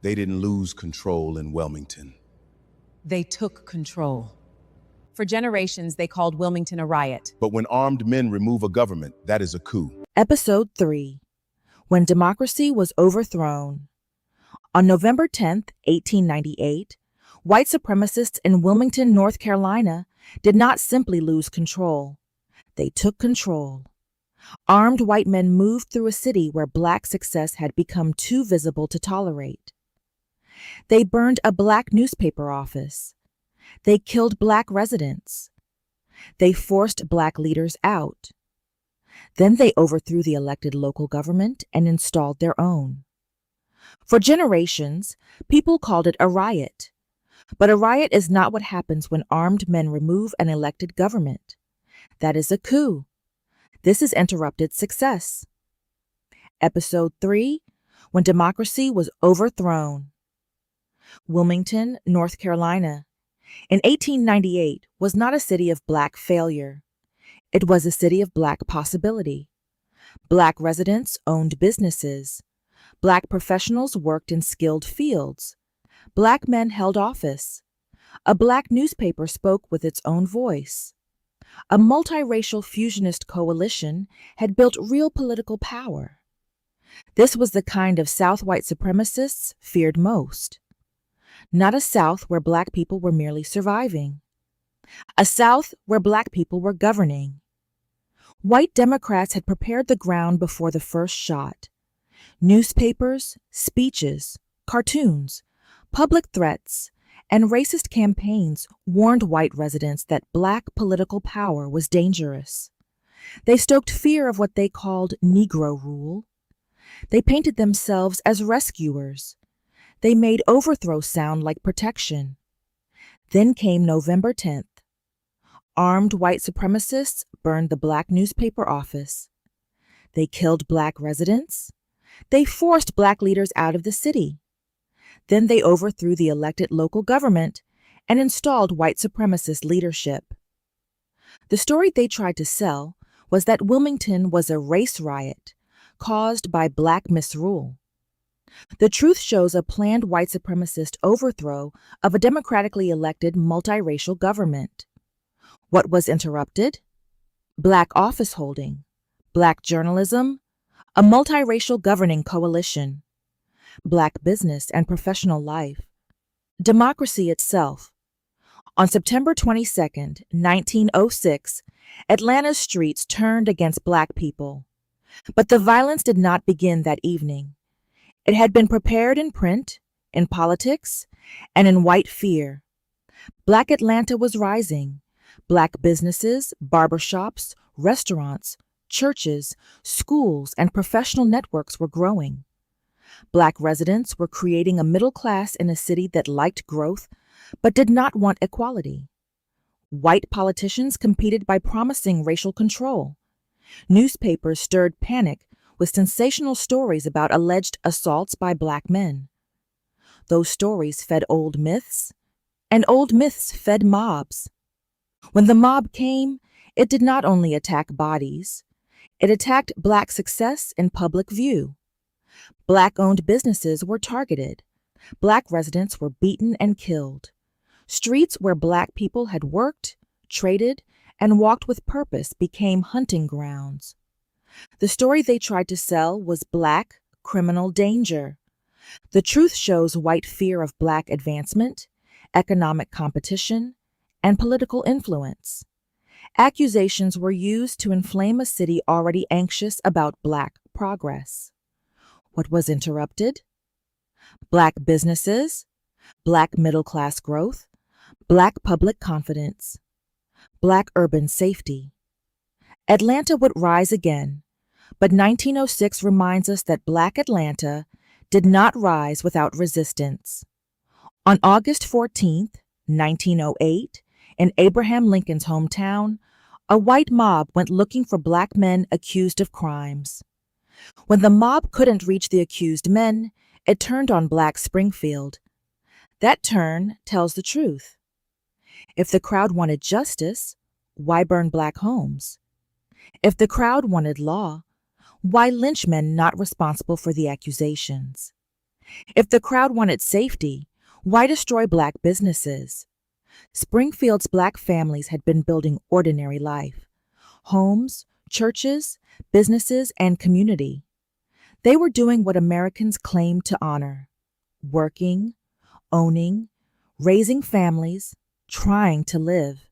They didn't lose control in Wilmington. They took control. For generations, they called Wilmington a riot. But when armed men remove a government, that is a coup. Episode 3. When Democracy Was Overthrown. On November 10, 1898, white supremacists in Wilmington, North Carolina, did not simply lose control. They took control. Armed white men moved through a city where black success had become too visible to tolerate. They burned a black newspaper office. They killed black residents. They forced black leaders out. Then they overthrew the elected local government and installed their own. For generations, people called it a riot. But a riot is not what happens when armed men remove an elected government. That is a coup. This is interrupted success. Episode 3. When Democracy Was Overthrown. Wilmington, North Carolina, in 1898 was not a city of black failure. It was a city of black possibility. Black residents owned businesses. Black professionals worked in skilled fields. Black men held office. A black newspaper spoke with its own voice. A multiracial fusionist coalition had built real political power. This was the kind of South white supremacists feared most. Not a South where black people were merely surviving. A South where black people were governing. White Democrats had prepared the ground before the first shot. Newspapers, speeches, cartoons, public threats, and racist campaigns warned white residents that black political power was dangerous. They stoked fear of what they called Negro rule. They painted themselves as rescuers. They made overthrow sound like protection. Then came November 10th. Armed white supremacists burned the black newspaper office. They killed black residents. They forced black leaders out of the city. Then they overthrew the elected local government and installed white supremacist leadership. The story they tried to sell was that Wilmington was a race riot caused by black misrule. The truth shows a planned white supremacist overthrow of a democratically elected multiracial government. What was interrupted? Black office holding, black journalism, a multiracial governing coalition, black business and professional life, democracy itself. On September 22, 1906, Atlanta's streets turned against black people. But the violence did not begin that evening. It had been prepared in print, in politics, and in white fear. Black Atlanta was rising. Black businesses, barbershops, restaurants, churches, schools, and professional networks were growing. Black residents were creating a middle class in a city that liked growth but did not want equality. White politicians competed by promising racial control. Newspapers stirred panic with sensational stories about alleged assaults by black men. Those stories fed old myths, and old myths fed mobs. When the mob came, it did not only attack bodies, it attacked black success in public view. Black-owned businesses were targeted. Black residents were beaten and killed. Streets where black people had worked, traded, and walked with purpose became hunting grounds. The story they tried to sell was black criminal danger. The truth shows white fear of black advancement, economic competition, and political influence. Accusations were used to inflame a city already anxious about black progress. What was interrupted? Black businesses, black middle-class growth, black public confidence, black urban safety. Atlanta would rise again, but 1906 reminds us that black Atlanta did not rise without resistance. On August 14, 1908, in Abraham Lincoln's hometown, a white mob went looking for black men accused of crimes. When the mob couldn't reach the accused men, it turned on black Springfield. That turn tells the truth. If the crowd wanted justice, why burn black homes? If the crowd wanted law, why lynch men not responsible for the accusations? If the crowd wanted safety, why destroy black businesses? Springfield's black families had been building ordinary life: homes, churches, businesses, and community. They were doing what Americans claim to honor: working, owning, raising families, trying to live.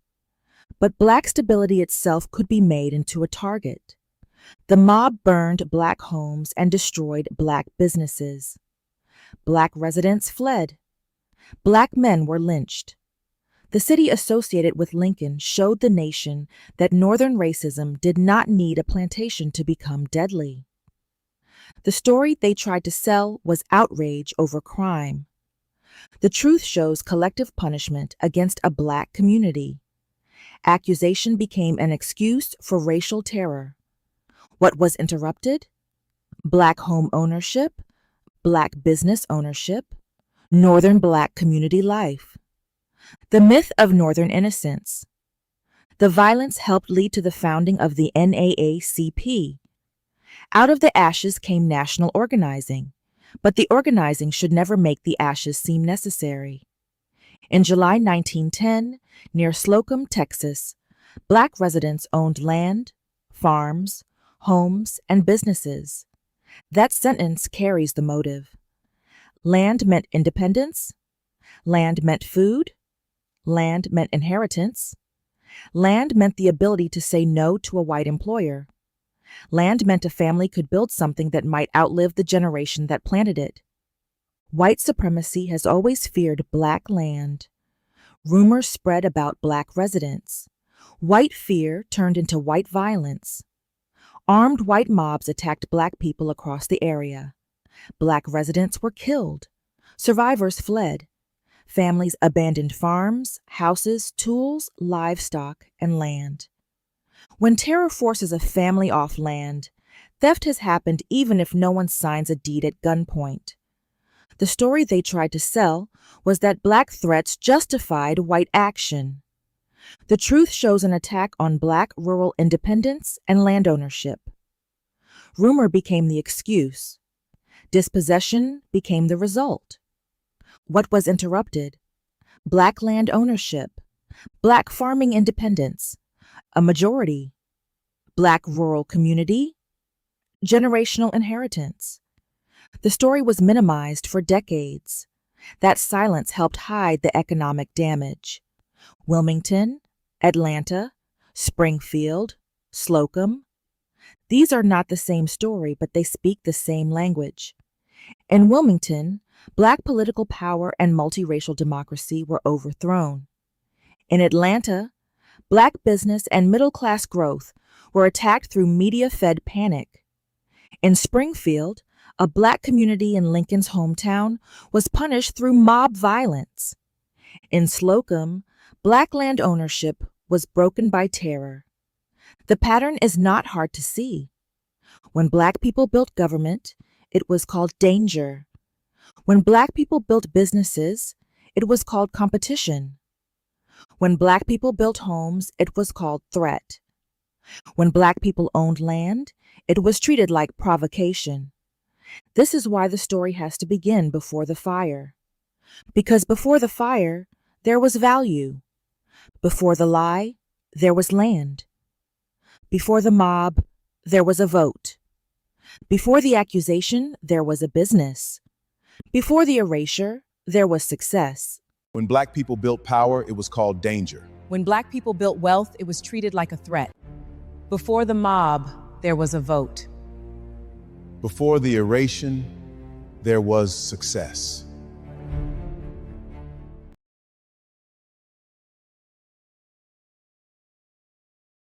But black stability itself could be made into a target. The mob burned black homes and destroyed black businesses. Black residents fled. Black men were lynched. The city associated with Lincoln showed the nation that Northern racism did not need a plantation to become deadly. The story they tried to sell was outrage over crime. The truth shows collective punishment against a black community. Accusation became an excuse for racial terror. What was interrupted? Black home ownership, black business ownership, Northern black community life. The myth of Northern innocence. The violence helped lead to the founding of the NAACP. Out of the ashes came national organizing, but the organizing should never make the ashes seem necessary. In July 1910, near Slocum, Texas, black residents owned land, farms, homes, and businesses. That sentence carries the motive. Land meant independence. Land meant food. Land meant inheritance. Land meant the ability to say no to a white employer. Land meant a family could build something that might outlive the generation that planted it. White supremacy has always feared black land. Rumors spread about black residents. White fear turned into white violence. Armed white mobs attacked black people across the area. Black residents were killed. Survivors fled. Families abandoned farms, houses, tools, livestock, and land. When terror forces a family off land, theft has happened even if no one signs a deed at gunpoint. The story they tried to sell was that black threats justified white action. The truth shows an attack on black rural independence and land ownership. Rumor became the excuse. Dispossession became the result. What was interrupted? Black land ownership, black farming independence, a majority, black rural community, generational inheritance. The story was minimized for decades. That silence helped hide the economic damage. Wilmington, Atlanta, Springfield, Slocum. These are not the same story, but they speak the same language. In Wilmington, black political power and multiracial democracy were overthrown. In Atlanta, black business and middle-class growth were attacked through media-fed panic. In Springfield, a black community in Lincoln's hometown was punished through mob violence. In Slocum, black land ownership was broken by terror. The pattern is not hard to see. When black people built government, it was called danger. When black people built businesses, it was called competition. When black people built homes, it was called threat. When black people owned land, it was treated like provocation. This is why the story has to begin before the fire. Because before the fire, there was value. Before the lie, there was land. Before the mob, there was a vote. Before the accusation, there was a business. Before the erasure, there was success. When black people built power, it was called danger. When black people built wealth, it was treated like a threat. Before the mob, there was a vote. Before the erasure, there was success.